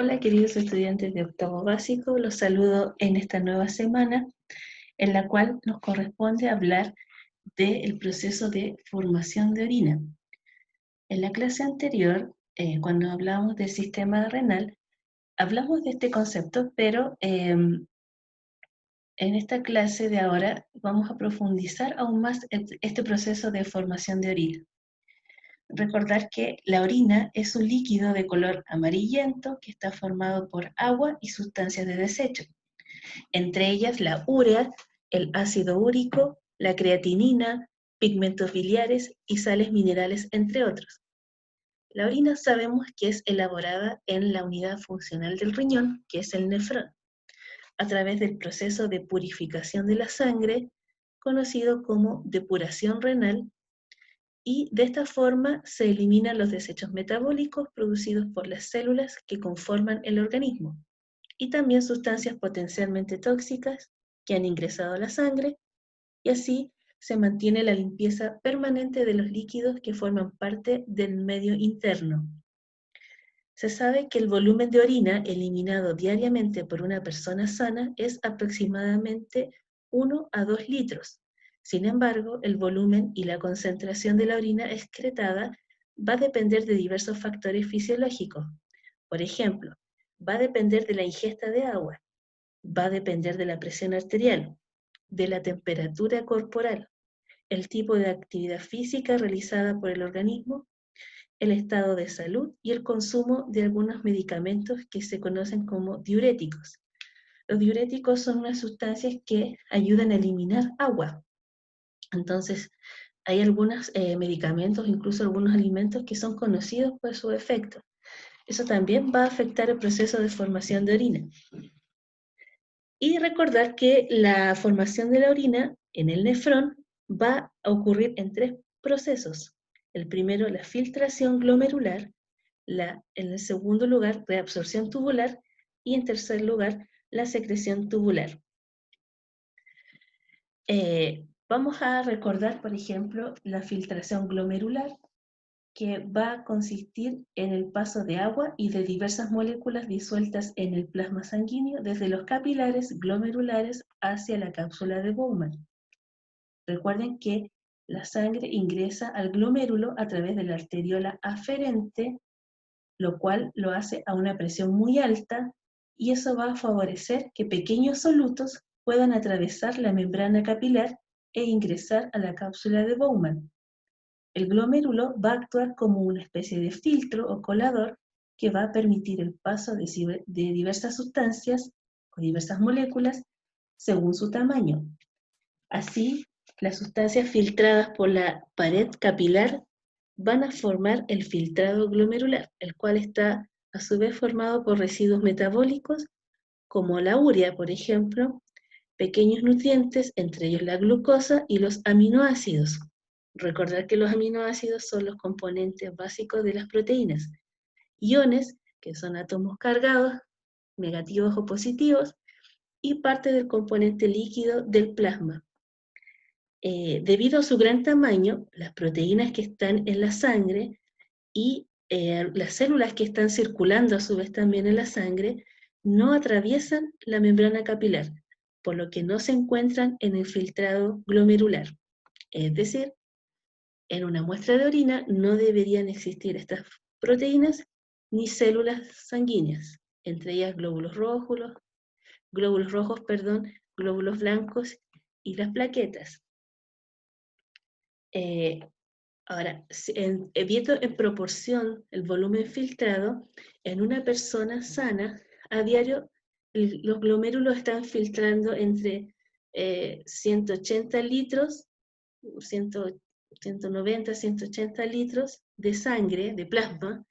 Hola queridos estudiantes de octavo básico, los saludo en esta nueva semana en la cual nos corresponde hablar del proceso de formación de orina. En la clase anterior, cuando hablamos del sistema renal, hablamos de este concepto, pero en esta clase de ahora vamos a profundizar aún más este proceso de formación de orina. Recordar que la orina es un líquido de color amarillento que está formado por agua y sustancias de desecho, entre ellas la urea, el ácido úrico, la creatinina, pigmentos biliares y sales minerales, entre otros. La orina sabemos que es elaborada en la unidad funcional del riñón, que es el nefrón, a través del proceso de purificación de la sangre, conocido como depuración renal, y de esta forma se eliminan los desechos metabólicos producidos por las células que conforman el organismo, y también sustancias potencialmente tóxicas que han ingresado a la sangre, y así se mantiene la limpieza permanente de los líquidos que forman parte del medio interno. Se sabe que el volumen de orina eliminado diariamente por una persona sana es aproximadamente 1 a 2 litros. Sin embargo, el volumen y la concentración de la orina excretada va a depender de diversos factores fisiológicos. Por ejemplo, va a depender de la ingesta de agua, va a depender de la presión arterial, de la temperatura corporal, el tipo de actividad física realizada por el organismo, el estado de salud y el consumo de algunos medicamentos que se conocen como diuréticos. Los diuréticos son unas sustancias que ayudan a eliminar agua. Entonces, hay algunos medicamentos, incluso algunos alimentos que son conocidos por su efecto. Eso también va a afectar el proceso de formación de orina. Y recordar que la formación de la orina en el nefrón va a ocurrir en 3 procesos. El primero, la filtración glomerular, en el segundo lugar, reabsorción tubular, y en tercer lugar, la secreción tubular. Vamos a recordar, por ejemplo, la filtración glomerular, que va a consistir en el paso de agua y de diversas moléculas disueltas en el plasma sanguíneo desde los capilares glomerulares hacia la cápsula de Bowman. Recuerden que la sangre ingresa al glomérulo a través de la arteriola aferente, lo cual lo hace a una presión muy alta, y eso va a favorecer que pequeños solutos puedan atravesar la membrana capilar e ingresar a la cápsula de Bowman. El glomérulo va a actuar como una especie de filtro o colador que va a permitir el paso de diversas sustancias o diversas moléculas según su tamaño. Así, las sustancias filtradas por la pared capilar van a formar el filtrado glomerular, el cual está a su vez formado por residuos metabólicos como la urea, por ejemplo, pequeños nutrientes, entre ellos la glucosa y los aminoácidos. Recordar que los aminoácidos son los componentes básicos de las proteínas. Iones, que son átomos cargados, negativos o positivos, y parte del componente líquido del plasma. Debido a su gran tamaño, las proteínas que están en la sangre y las células que están circulando a su vez también en la sangre no atraviesan la membrana capilar, por lo que no se encuentran en el filtrado glomerular. Es decir, en una muestra de orina no deberían existir estas proteínas ni células sanguíneas, entre ellas glóbulos rojos, glóbulos blancos y las plaquetas. Ahora, viendo en proporción el volumen filtrado, en una persona sana, a diario los glomérulos están filtrando entre 180 litros, 190, 180 litros de sangre, de plasma,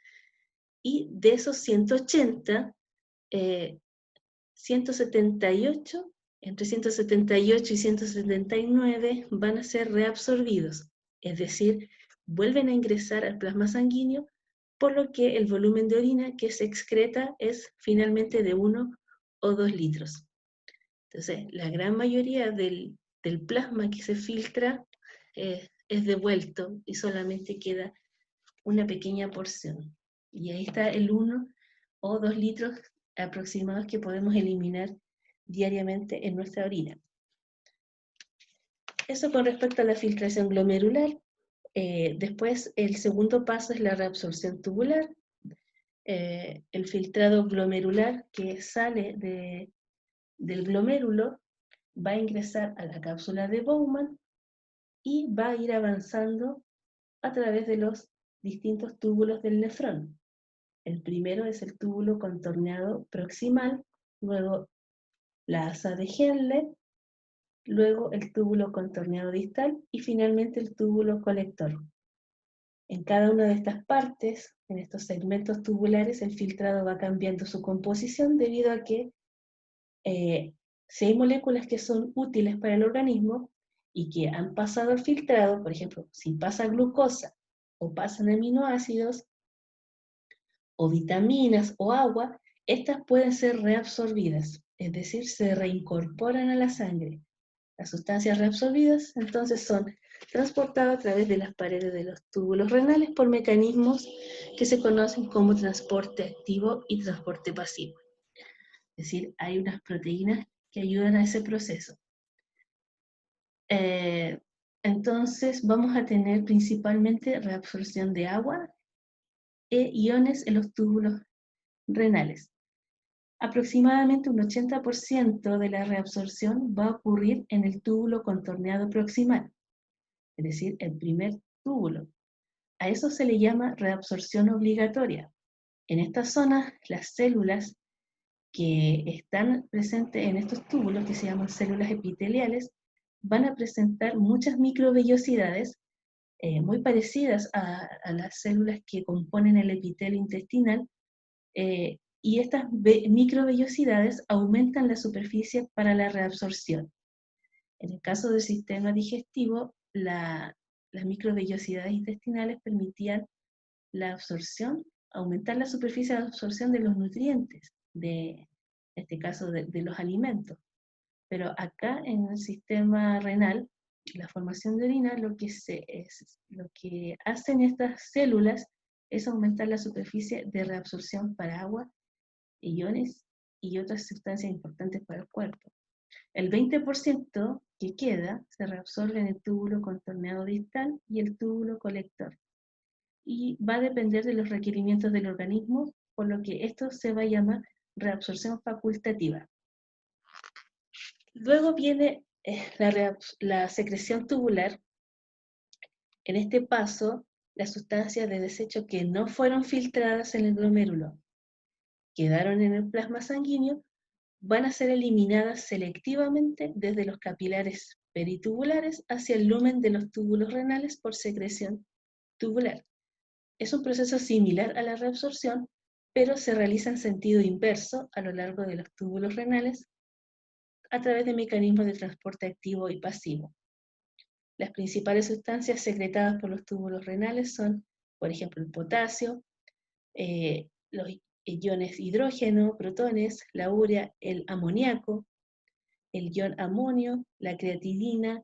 y de esos 180, 178, entre 178 y 179 van a ser reabsorbidos, es decir, vuelven a ingresar al plasma sanguíneo, por lo que el volumen de orina que se excreta es finalmente de 1 o 2 litros. Entonces, la gran mayoría del plasma que se filtra es devuelto y solamente queda una pequeña porción. Y ahí está el 1 o 2 litros aproximados que podemos eliminar diariamente en nuestra orina. Eso con respecto a la filtración glomerular. Después, el segundo paso es la reabsorción tubular. El filtrado glomerular que sale del glomérulo va a ingresar a la cápsula de Bowman y va a ir avanzando a través de los distintos túbulos del nefrón. El primero es el túbulo contorneado proximal, luego la asa de Henle, luego el túbulo contorneado distal y finalmente el túbulo colector. En cada una de estas partes, en estos segmentos tubulares, el filtrado va cambiando su composición debido a que si hay moléculas que son útiles para el organismo y que han pasado el filtrado, por ejemplo, si pasa glucosa o pasan aminoácidos o vitaminas o agua, estas pueden ser reabsorbidas, es decir, se reincorporan a la sangre. Las sustancias reabsorbidas entonces son transportadas a través de las paredes de los túbulos renales por mecanismos que se conocen como transporte activo y transporte pasivo. Es decir, hay unas proteínas que ayudan a ese proceso. Entonces vamos a tener principalmente reabsorción de agua e iones en los túbulos renales. Aproximadamente un 80% de la reabsorción va a ocurrir en el túbulo contorneado proximal, es decir, el primer túbulo. A eso se le llama reabsorción obligatoria. En esta zona, las células que están presentes en estos túbulos, que se llaman células epiteliales, van a presentar muchas microvellosidades muy parecidas a las células que componen el epitelio intestinal, y estas microvellosidades aumentan la superficie para la reabsorción. En el caso del sistema digestivo, las microvellosidades intestinales permitían la absorción, aumentar la superficie de absorción de los nutrientes, en este caso de los alimentos. Pero acá en el sistema renal, la formación de orina, lo que hacen estas células es aumentar la superficie de reabsorción para agua, iones y otras sustancias importantes para el cuerpo. El 20% que queda se reabsorbe en el túbulo contorneado distal y el túbulo colector. Y va a depender de los requerimientos del organismo, por lo que esto se va a llamar reabsorción facultativa. Luego viene la secreción tubular. En este paso, las sustancias de desecho que no fueron filtradas en el glomérulo, quedaron en el plasma sanguíneo, van a ser eliminadas selectivamente desde los capilares peritubulares hacia el lumen de los túbulos renales por secreción tubular. Es un proceso similar a la reabsorción, pero se realiza en sentido inverso a lo largo de los túbulos renales a través de mecanismos de transporte activo y pasivo. Las principales sustancias secretadas por los túbulos renales son, por ejemplo, el potasio, los iones hidrógeno, protones, la urea, el amoníaco, el ion amonio, la creatinina,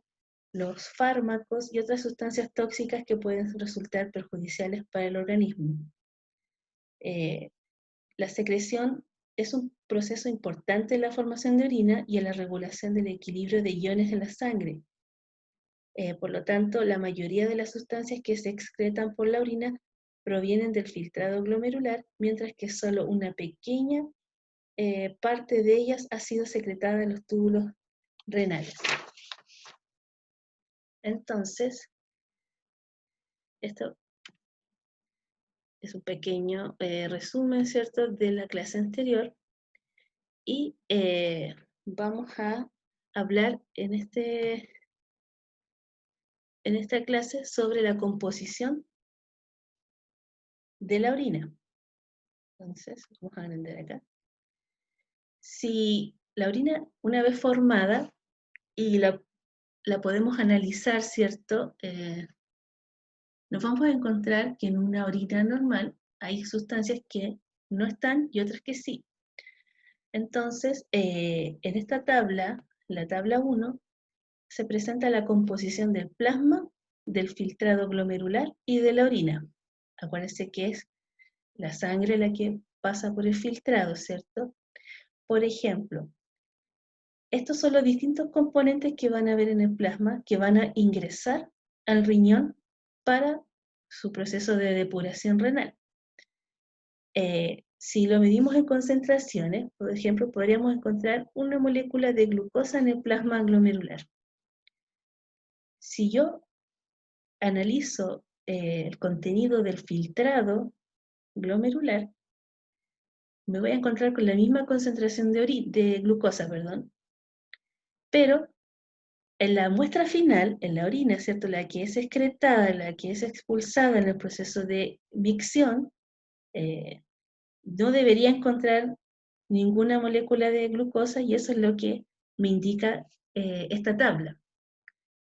los fármacos y otras sustancias tóxicas que pueden resultar perjudiciales para el organismo. La secreción es un proceso importante en la formación de orina y en la regulación del equilibrio de iones en la sangre. Por lo tanto, la mayoría de las sustancias que se excretan por la orina provienen del filtrado glomerular, mientras que solo una pequeña parte de ellas ha sido secretada en los túbulos renales. Entonces, esto es un pequeño resumen, ¿cierto?, de la clase anterior, y vamos a hablar en esta clase sobre la composición de la orina. Entonces, vamos a aprender acá. Si la orina, una vez formada, y la podemos analizar, ¿cierto? Nos vamos a encontrar que en una orina normal hay sustancias que no están y otras que sí. Entonces, en esta tabla, la tabla 1, se presenta la composición del plasma, del filtrado glomerular y de la orina. Acuérdense que es la sangre la que pasa por el filtrado, ¿cierto? Por ejemplo, estos son los distintos componentes que van a haber en el plasma, que van a ingresar al riñón para su proceso de depuración renal. Si lo medimos en concentraciones, por ejemplo, podríamos encontrar una molécula de glucosa en el plasma glomerular. Si yo analizo el contenido del filtrado glomerular, me voy a encontrar con la misma concentración de glucosa, pero en la muestra final, en la orina, ¿cierto? La que es excretada, la que es expulsada en el proceso de micción, no debería encontrar ninguna molécula de glucosa y eso es lo que me indica esta tabla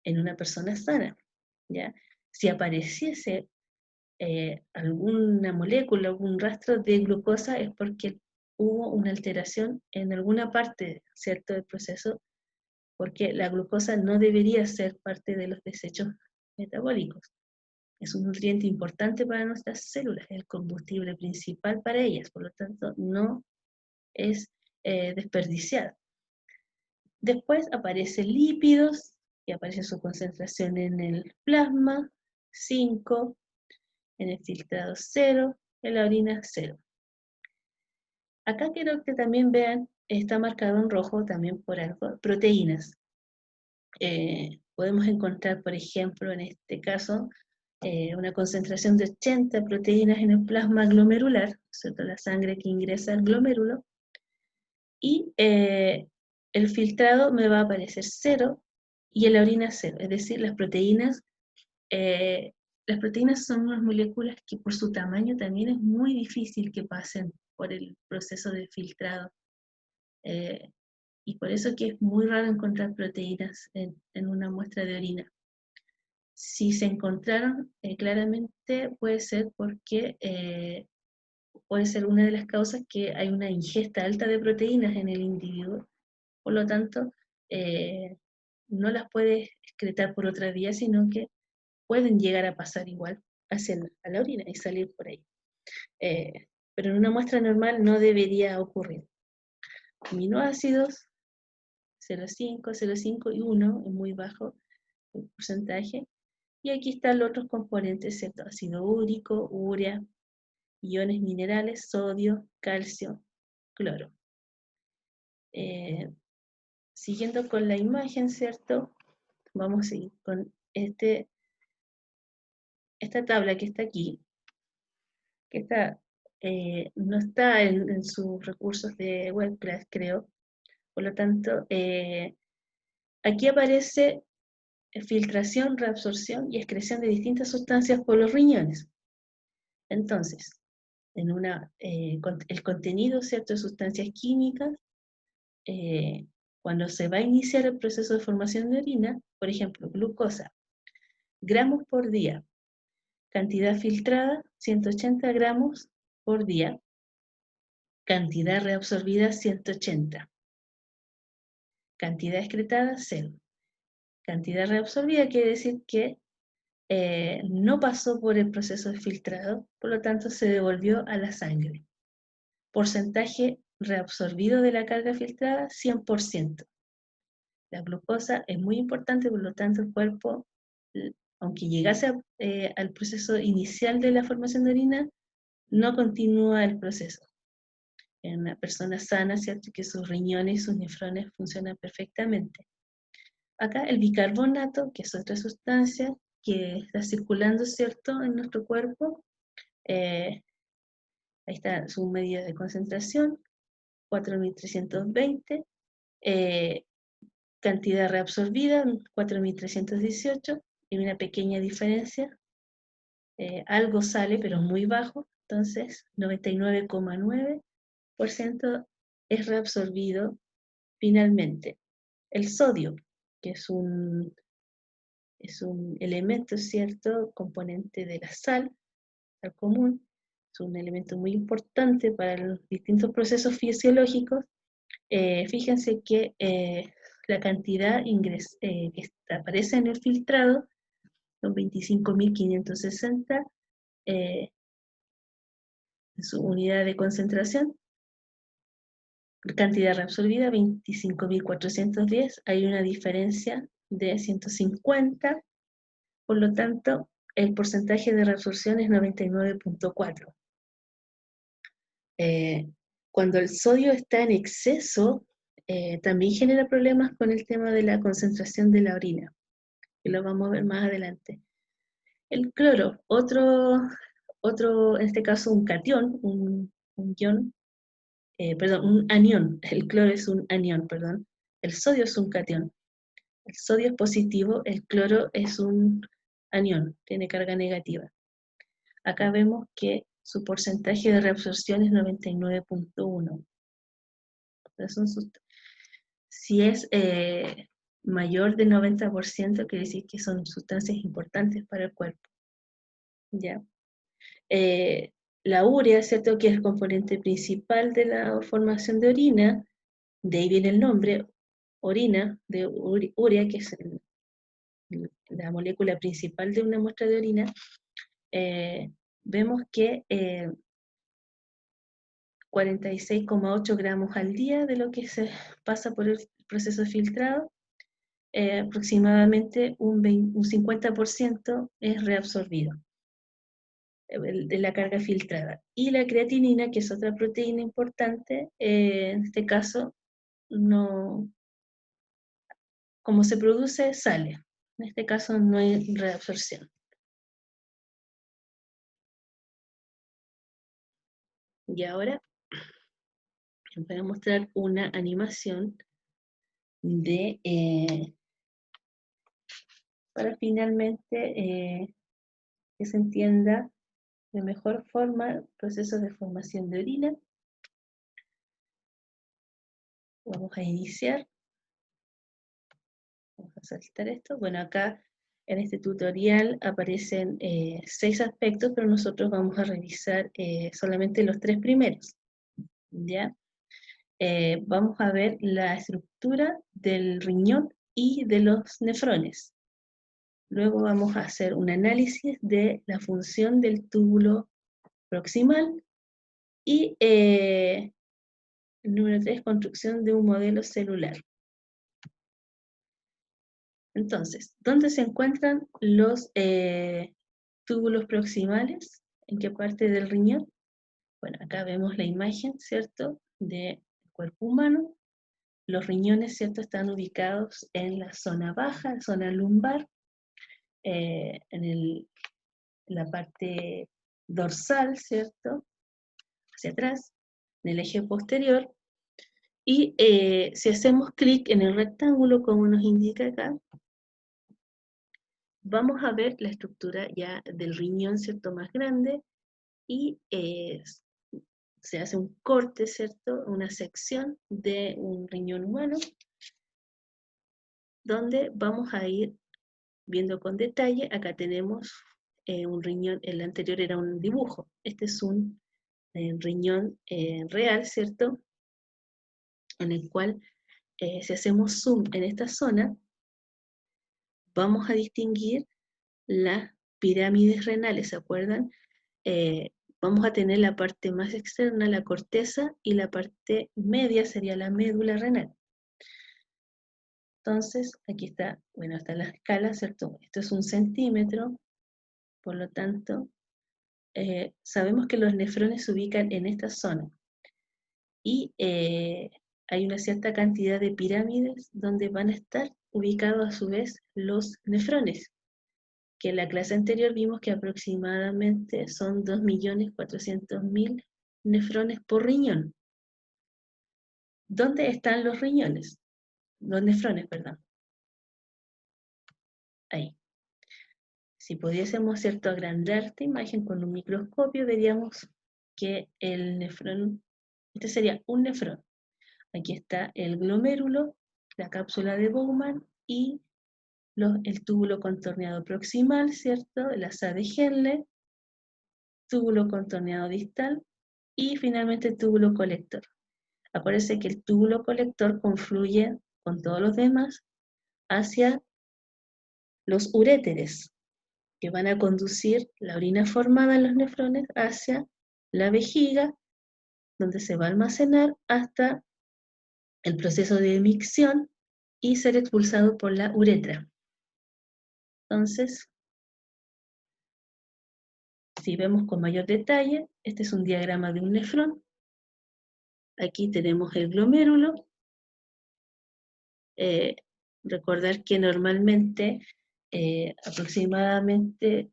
en una persona sana, ¿ya? Si apareciese alguna molécula, algún rastro de glucosa es porque hubo una alteración en alguna parte, ¿cierto?, del proceso, porque la glucosa no debería ser parte de los desechos metabólicos. Es un nutriente importante para nuestras células, es el combustible principal para ellas, por lo tanto no es desperdiciado. Después aparecen lípidos, y aparece su concentración en el plasma, 5, en el filtrado 0, en la orina 0. Acá quiero que también vean, está marcado en rojo también por algo, proteínas. Podemos encontrar, por ejemplo, en este caso, una concentración de 80 proteínas en el plasma glomerular, ¿cierto? La sangre que ingresa al glomérulo, y el filtrado me va a aparecer 0 y en la orina 0, es decir, las proteínas son unas moléculas que por su tamaño también es muy difícil que pasen por el proceso de filtrado. Y por eso que es muy raro encontrar proteínas en una muestra de orina. Si se encontraron, claramente puede ser porque puede ser una de las causas que hay una ingesta alta de proteínas en el individuo, por lo tanto, no las puedes excretar por otra vía, sino que pueden llegar a pasar igual hacia la orina y salir por ahí. Pero en una muestra normal no debería ocurrir. Aminoácidos, 0,5, 0,5 y 1, es muy bajo el porcentaje. Y aquí están los otros componentes, ¿cierto? Ácido úrico, urea, iones minerales, sodio, calcio, cloro. Siguiendo con la imagen, ¿cierto? Vamos a seguir con esta tabla que está aquí, que no está en sus recursos de WebClass, creo. Por lo tanto, aquí aparece filtración, reabsorción y excreción de distintas sustancias por los riñones. Entonces, el contenido, ¿cierto?, de sustancias químicas, cuando se va a iniciar el proceso de formación de orina, por ejemplo, glucosa, gramos por día, cantidad filtrada, 180 gramos por día, cantidad reabsorbida, 180, cantidad excretada, 0. Cantidad reabsorbida quiere decir que no pasó por el proceso de filtrado, por lo tanto se devolvió a la sangre. Porcentaje reabsorbido de la carga filtrada, 100%. La glucosa es muy importante, por lo tanto el cuerpo, aunque llegase al proceso inicial de la formación de orina, no continúa el proceso. En una persona sana, ¿cierto?, que sus riñones y sus nefrones funcionan perfectamente. Acá el bicarbonato, que es otra sustancia que está circulando, ¿cierto?, en nuestro cuerpo. Ahí está su medida de concentración, 4.320. Cantidad reabsorbida, 4.318. Y una pequeña diferencia. Algo sale, pero muy bajo. Entonces, 99,9% es reabsorbido finalmente. El sodio, que es un elemento, ¿cierto?, componente de la sal común, es un elemento muy importante para los distintos procesos fisiológicos. Fíjense que la cantidad que aparece en el filtrado son 25.560 su unidad de concentración, cantidad reabsorbida 25.410, hay una diferencia de 150, por lo tanto, el porcentaje de reabsorción es 99.4. Cuando el sodio está en exceso, también genera problemas con el tema de la concentración de la orina, que lo vamos a ver más adelante. El cloro, otro en este caso un catión, un ion, perdón, un anión. El cloro es un anión, perdón. El sodio es un catión. El sodio es positivo, el cloro es un anión, tiene carga negativa. Acá vemos que su porcentaje de reabsorción es 99.1. Si es mayor del 90%, quiere decir que son sustancias importantes para el cuerpo. ¿Ya? La urea, ¿cierto? Que es el componente principal de la formación de orina, de ahí viene el nombre, orina, de urea, que es la molécula principal de una muestra de orina. Vemos que 46,8 gramos al día de lo que se pasa por el proceso de filtrado, aproximadamente un 50% es reabsorbido de la carga filtrada. Y la creatinina, que es otra proteína importante, en este caso, no, como se produce, sale. En este caso no hay reabsorción. Y ahora les voy a mostrar una animación de, para finalmente que se entienda de mejor forma el proceso de formación de orina. Vamos a iniciar. Vamos a saltar esto. Bueno, acá en este tutorial aparecen 6 aspectos, pero nosotros vamos a revisar solamente los 3 primeros. ¿Ya? Vamos a ver la estructura del riñón y de los nefrones. Luego vamos a hacer un análisis de la función del túbulo proximal y número 3, construcción de un modelo celular. Entonces, ¿dónde se encuentran los túbulos proximales? ¿En qué parte del riñón? Bueno, acá vemos la imagen, ¿cierto?, del cuerpo humano. Los riñones, ¿cierto?, están ubicados en la zona baja, zona lumbar, en la parte dorsal, ¿cierto?, hacia atrás, en el eje posterior. Y si hacemos clic en el rectángulo, como nos indica acá, vamos a ver la estructura ya del riñón, ¿cierto?, más grande, y se hace un corte, ¿cierto?, una sección de un riñón humano, donde vamos a ir viendo con detalle. Acá tenemos un riñón, el anterior era un dibujo, este es un riñón real, ¿cierto?, en el cual si hacemos zoom en esta zona, vamos a distinguir las pirámides renales, ¿se acuerdan? Vamos a tener la parte más externa, la corteza, y la parte media sería la médula renal. Entonces, aquí está, bueno, está la escala, ¿cierto? Esto es 1 centímetro, por lo tanto, sabemos que los nefrones se ubican en esta zona. Y hay una cierta cantidad de pirámides donde van a estar ubicados a su vez los nefrones, que en la clase anterior vimos que aproximadamente son 2.400.000 nefrones por riñón. ¿Dónde están los riñones? Los nefrones, perdón. Ahí. Si pudiésemos, ¿cierto?, agrandar esta imagen con un microscopio, veríamos que el nefrón, este sería un nefrón. Aquí está el glomérulo, la cápsula de Bowman y el túbulo contorneado proximal, ¿cierto?, la asa de Henle, túbulo contorneado distal y finalmente el túbulo colector. Acuérdense que el túbulo colector confluye con todos los demás hacia los uréteres, que van a conducir la orina formada en los nefrones hacia la vejiga, donde se va a almacenar hasta el proceso de micción y ser expulsado por la uretra. Entonces, si vemos con mayor detalle, este es un diagrama de un nefrón. Aquí tenemos el glomérulo. Recordar que normalmente, aproximadamente,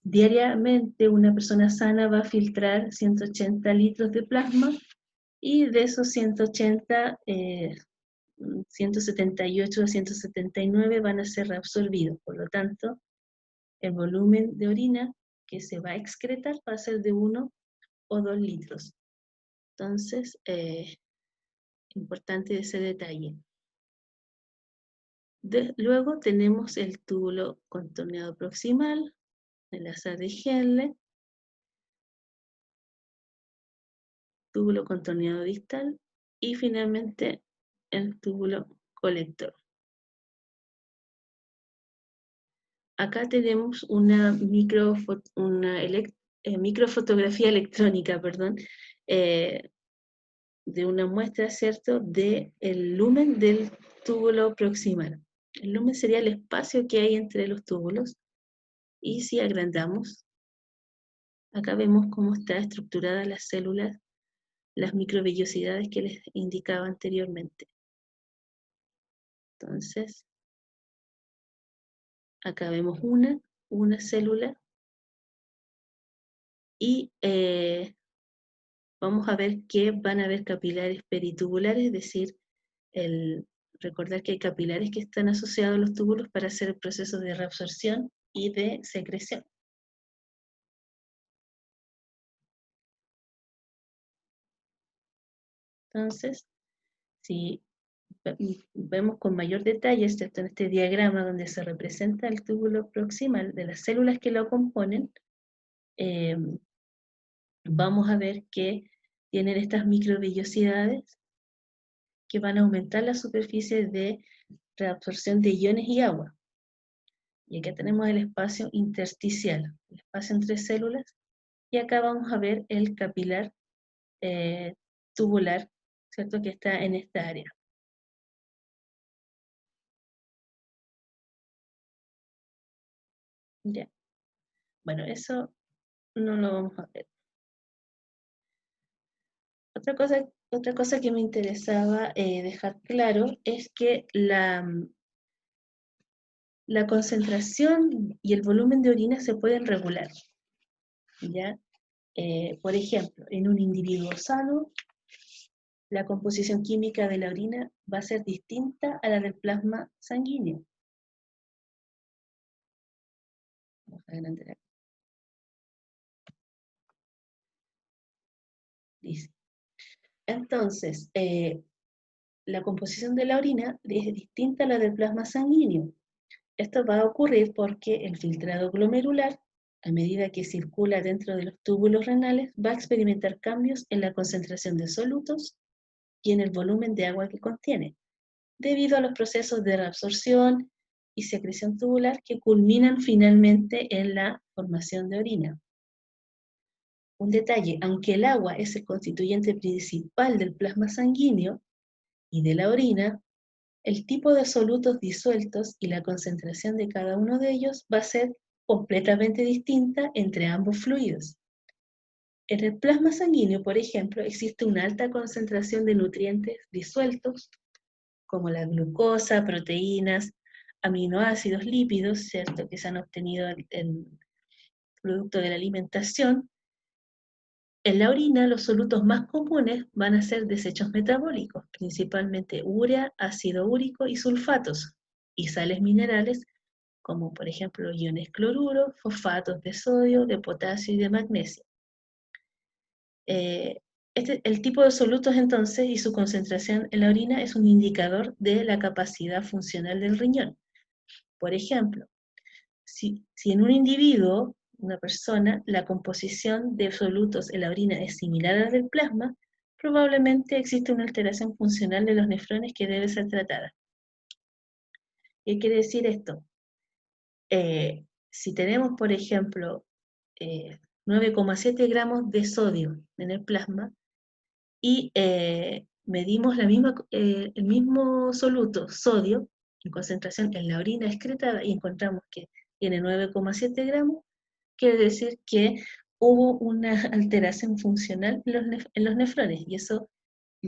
diariamente, una persona sana va a filtrar 180 litros de plasma, y de esos 180, 178 a 179 van a ser reabsorbidos. Por lo tanto, el volumen de orina que se va a excretar va a ser de 1 o 2 litros. Entonces, importante ese detalle. Luego tenemos el túbulo contorneado proximal, el asa de Henle, túbulo contorneado distal y finalmente el túbulo colector. Acá tenemos una microfotografía electrónica, perdón, de una muestra, ¿cierto?, del lumen del túbulo proximal. El lumen sería el espacio que hay entre los túbulos, y si agrandamos, acá vemos cómo está estructurada las células, las microvellosidades que les indicaba anteriormente. Entonces, acá vemos una célula, y vamos a ver que van a haber capilares peritubulares, es decir, recordar que hay capilares que están asociados a los túbulos para hacer el proceso de reabsorción y de secreción. Entonces, si vemos con mayor detalle, ¿cierto?, en este diagrama donde se representa el túbulo proximal de las células que lo componen, vamos a ver que tienen estas microvellosidades que van a aumentar la superficie de reabsorción de iones y agua. Y acá tenemos el espacio intersticial, el espacio entre células, y acá vamos a ver el capilar tubular, ¿cierto?, que está en esta área. Ya. Bueno, eso no lo vamos a ver. Otra cosa que me interesaba dejar claro es que la concentración y el volumen de orina se pueden regular, ¿ya? Por ejemplo, en un individuo sano, la composición química de la orina va a ser distinta a la del plasma sanguíneo. Vamos a agrandar aquí. Dice. Entonces, la composición de la orina es distinta a la del plasma sanguíneo. Esto va a ocurrir porque el filtrado glomerular, a medida que circula dentro de los túbulos renales, va a experimentar cambios en la concentración de solutos y en el volumen de agua que contiene, debido a los procesos de reabsorción y secreción tubular que culminan finalmente en la formación de orina. Un detalle: aunque el agua es el constituyente principal del plasma sanguíneo y de la orina, el tipo de solutos disueltos y la concentración de cada uno de ellos va a ser completamente distinta entre ambos fluidos. En el plasma sanguíneo, por ejemplo, existe una alta concentración de nutrientes disueltos, como la glucosa, proteínas, aminoácidos, lípidos, ¿cierto?, que se han obtenido en producto de la alimentación. En la orina, los solutos más comunes van a ser desechos metabólicos, principalmente urea, ácido úrico y sulfatos, y sales minerales, como por ejemplo iones cloruro, fosfatos de sodio, de potasio y de magnesio. El tipo de solutos entonces y su concentración en la orina es un indicador de la capacidad funcional del riñón. Por ejemplo, si en un individuo, una persona, la composición de solutos en la orina es similar a la del plasma, probablemente existe una alteración funcional de los nefrones que debe ser tratada. ¿Qué quiere decir esto? Si tenemos, por ejemplo, 9,7 gramos de sodio en el plasma, y medimos el mismo soluto, sodio, en concentración en la orina excretada, y encontramos que tiene 9,7 gramos, quiere decir que hubo una alteración funcional en los nefrones, y eso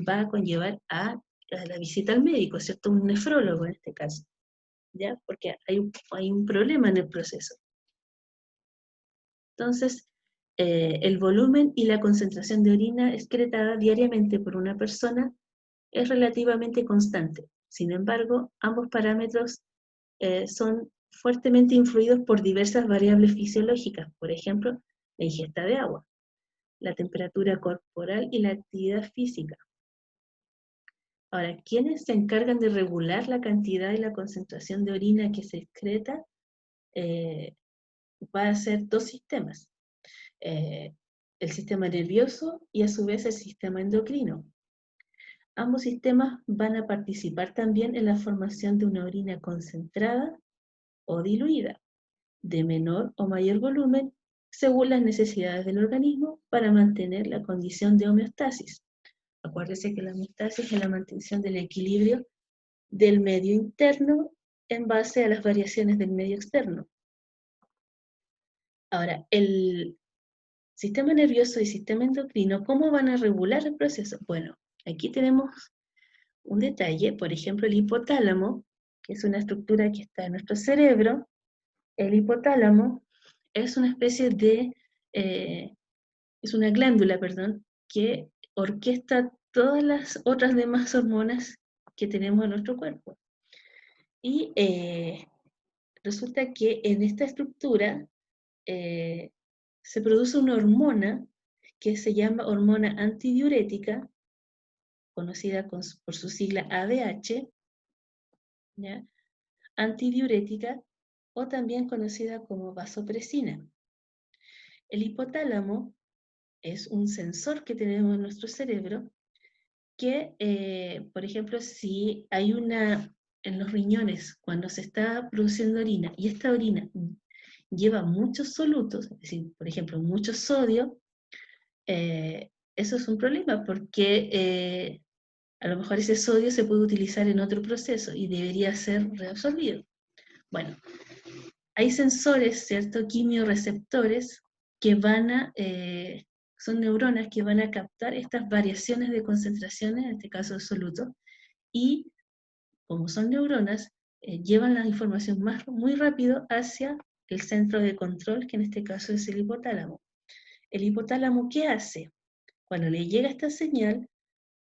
va a conllevar a la visita al médico, ¿cierto? Un nefrólogo en este caso, ¿ya? Porque hay un problema en el proceso. Entonces, el volumen y la concentración de orina excretada diariamente por una persona es relativamente constante. Sin embargo, ambos parámetros son fuertemente influidos por diversas variables fisiológicas, por ejemplo, la ingesta de agua, la temperatura corporal y la actividad física. Ahora, ¿quiénes se encargan de regular la cantidad y la concentración de orina que se excreta? Va a ser dos sistemas. El sistema nervioso y a su vez el sistema endocrino. Ambos sistemas van a participar también en la formación de una orina concentrada o diluida, de menor o mayor volumen, según las necesidades del organismo para mantener la condición de homeostasis. Acuérdese que la homeostasis es la mantención del equilibrio del medio interno en base a las variaciones del medio externo. Ahora, el sistema nervioso y sistema endocrino, ¿cómo van a regular el proceso? Bueno, aquí tenemos un detalle, por ejemplo, el hipotálamo, que es una estructura que está en nuestro cerebro. El hipotálamo es una especie de, es una glándula, perdón, que orquesta todas las otras demás hormonas que tenemos en nuestro cuerpo. Y resulta que en esta estructura se produce una hormona que se llama hormona antidiurética, conocida por su sigla ADH, ¿ya? Antidiurética, o también conocida como vasopresina. El hipotálamo es un sensor que tenemos en nuestro cerebro que, por ejemplo, si hay en los riñones, cuando se está produciendo orina, y esta orina lleva muchos solutos, es decir, por ejemplo, mucho sodio, eso es un problema porque a lo mejor ese sodio se puede utilizar en otro proceso y debería ser reabsorbido. Bueno, hay sensores, ¿cierto? Quimiorreceptores que son neuronas que van a captar estas variaciones de concentraciones, en este caso de soluto, y como son neuronas, llevan la información muy rápido hacia el centro de control, que en este caso es el hipotálamo. El hipotálamo, ¿qué hace? Cuando le llega esta señal,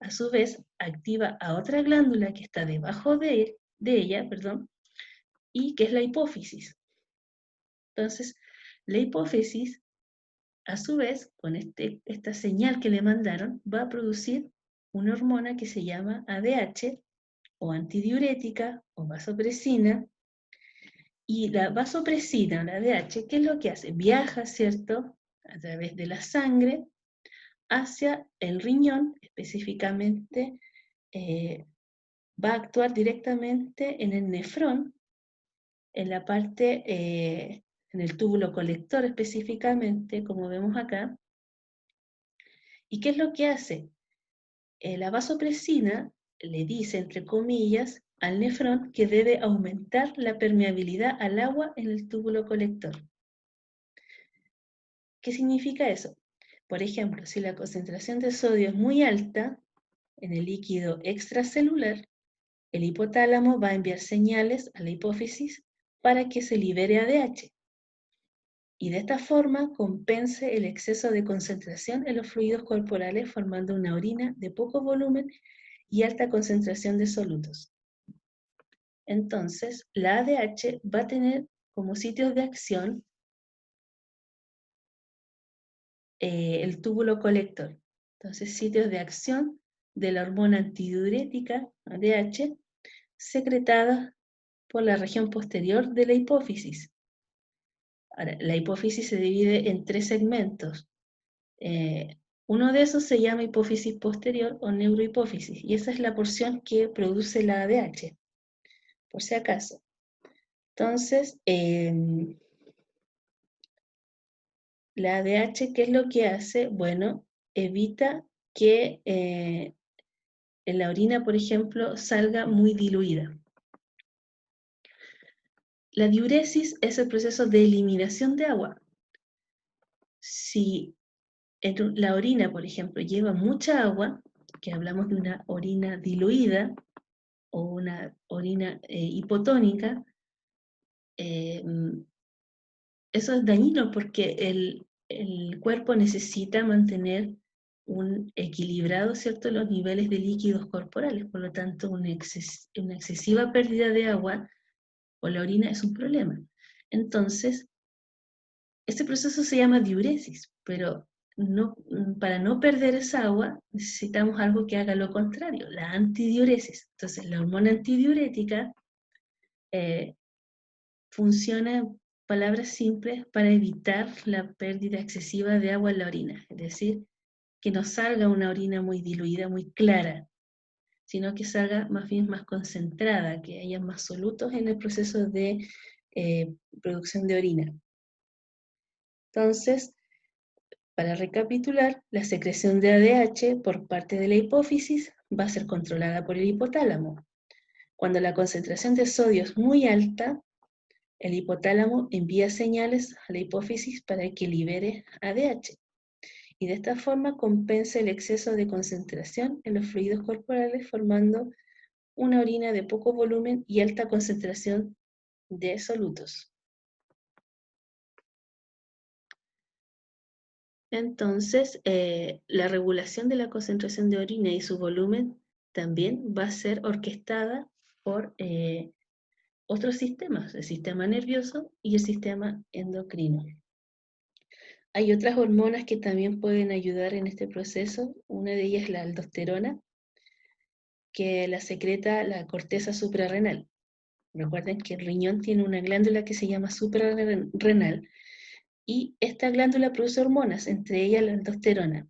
a su vez activa a otra glándula que está debajo de ella, y que es la hipófisis. Entonces, la hipófisis, a su vez, con esta señal que le mandaron, va a producir una hormona que se llama ADH, o antidiurética, o vasopresina. Y la vasopresina, la ADH, ¿qué es lo que hace? Viaja, ¿cierto?, a través de la sangre hacia el riñón, específicamente va a actuar directamente en el nefrón, en la parte, en el túbulo colector específicamente, como vemos acá. ¿Y qué es lo que hace? La vasopresina le dice, entre comillas, al nefrón que debe aumentar la permeabilidad al agua en el túbulo colector. ¿Qué significa eso? Por ejemplo, si la concentración de sodio es muy alta en el líquido extracelular, el hipotálamo va a enviar señales a la hipófisis para que se libere ADH, y de esta forma compense el exceso de concentración en los fluidos corporales, formando una orina de poco volumen y alta concentración de solutos. Entonces, la ADH va a tener como sitios de acción el túbulo colector. Entonces, sitios de acción de la hormona antidiurética, ADH, secretada por la región posterior de la hipófisis. Ahora, la hipófisis se divide en 3 segmentos. Uno de esos se llama hipófisis posterior o neurohipófisis, y esa es la porción que produce la ADH, por si acaso. Entonces, La ADH, ¿qué es lo que hace? Bueno, evita que en la orina, por ejemplo, salga muy diluida. La diuresis es el proceso de eliminación de agua. Si la orina, por ejemplo, lleva mucha agua, que hablamos de una orina diluida o una orina hipotónica, eso es dañino porque el cuerpo necesita mantener un equilibrado, ¿cierto?, los niveles de líquidos corporales. Por lo tanto, una excesiva pérdida de agua o la orina es un problema. Entonces, este proceso se llama diuresis, pero para no perder esa agua necesitamos algo que haga lo contrario, la antidiuresis. Entonces, la hormona antidiurética funciona, en palabras simples, para evitar la pérdida excesiva de agua en la orina. Es decir, que no salga una orina muy diluida, muy clara, sino que salga más bien más concentrada, que haya más solutos en el proceso de producción de orina. Entonces, para recapitular, la secreción de ADH por parte de la hipófisis va a ser controlada por el hipotálamo. Cuando la concentración de sodio es muy alta, el hipotálamo envía señales a la hipófisis para que libere ADH. Y de esta forma compensa el exceso de concentración en los fluidos corporales, formando una orina de poco volumen y alta concentración de solutos. Entonces, la regulación de la concentración de orina y su volumen también va a ser orquestada por otros sistemas, el sistema nervioso y el sistema endocrino. Hay otras hormonas que también pueden ayudar en este proceso. Una de ellas es la aldosterona, que la secreta la corteza suprarrenal. Recuerden que el riñón tiene una glándula que se llama suprarrenal y esta glándula produce hormonas, entre ellas la aldosterona.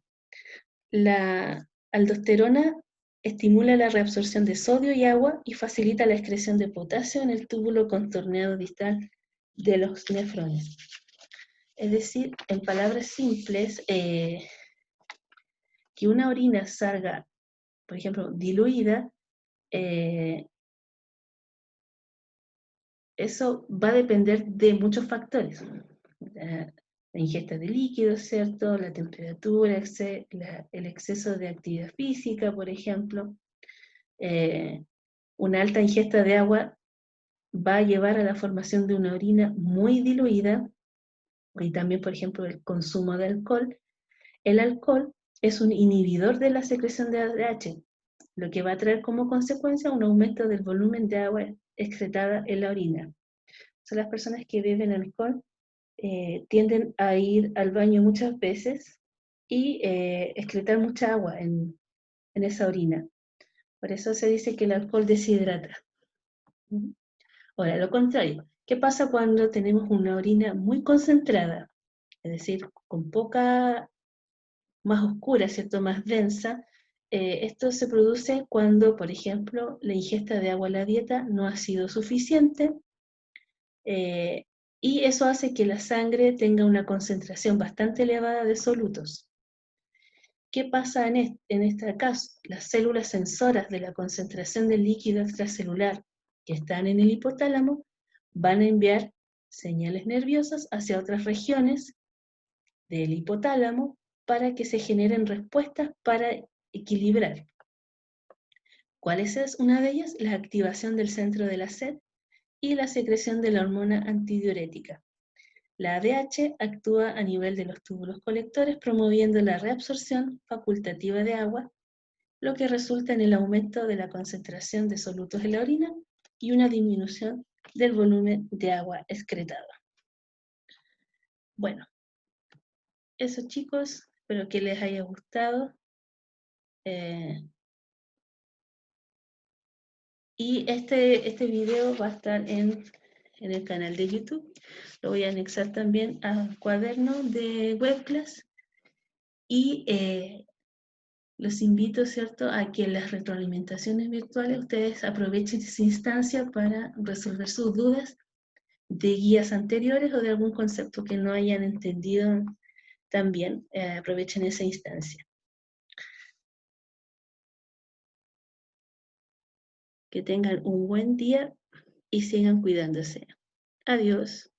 La aldosterona estimula la reabsorción de sodio y agua y facilita la excreción de potasio en el túbulo contorneado distal de los nefrones. Es decir, en palabras simples, que una orina salga, por ejemplo, diluida, eso va a depender de muchos factores. La ingesta de líquidos, ¿cierto? La temperatura, el exceso de actividad física, por ejemplo. Una alta ingesta de agua va a llevar a la formación de una orina muy diluida, y también, por ejemplo, el consumo de alcohol. El alcohol es un inhibidor de la secreción de ADH, lo que va a traer como consecuencia un aumento del volumen de agua excretada en la orina. Son las personas que beben alcohol tienden a ir al baño muchas veces y excretar mucha agua en esa orina. Por eso se dice que el alcohol deshidrata. Ahora, lo contrario, ¿qué pasa cuando tenemos una orina muy concentrada? Es decir, con poca, más oscura, ¿cierto? Más densa. Esto se produce cuando, por ejemplo, la ingesta de agua en la dieta no ha sido suficiente, y eso hace que la sangre tenga una concentración bastante elevada de solutos. ¿Qué pasa en este caso? Las células sensoras de la concentración del líquido extracelular que están en el hipotálamo van a enviar señales nerviosas hacia otras regiones del hipotálamo para que se generen respuestas para equilibrar. ¿Cuál es una de ellas? La activación del centro de la sed y la secreción de la hormona antidiurética. La ADH actúa a nivel de los túbulos colectores promoviendo la reabsorción facultativa de agua, lo que resulta en el aumento de la concentración de solutos en la orina y una disminución del volumen de agua excretada. Bueno, eso chicos, espero que les haya gustado. Y este video va a estar en el canal de YouTube. Lo voy a anexar también al cuaderno de webclass. Y los invito, ¿cierto?, a que en las retroalimentaciones virtuales ustedes aprovechen esa instancia para resolver sus dudas de guías anteriores o de algún concepto que no hayan entendido también aprovechen esa instancia. Que tengan un buen día y sigan cuidándose. Adiós.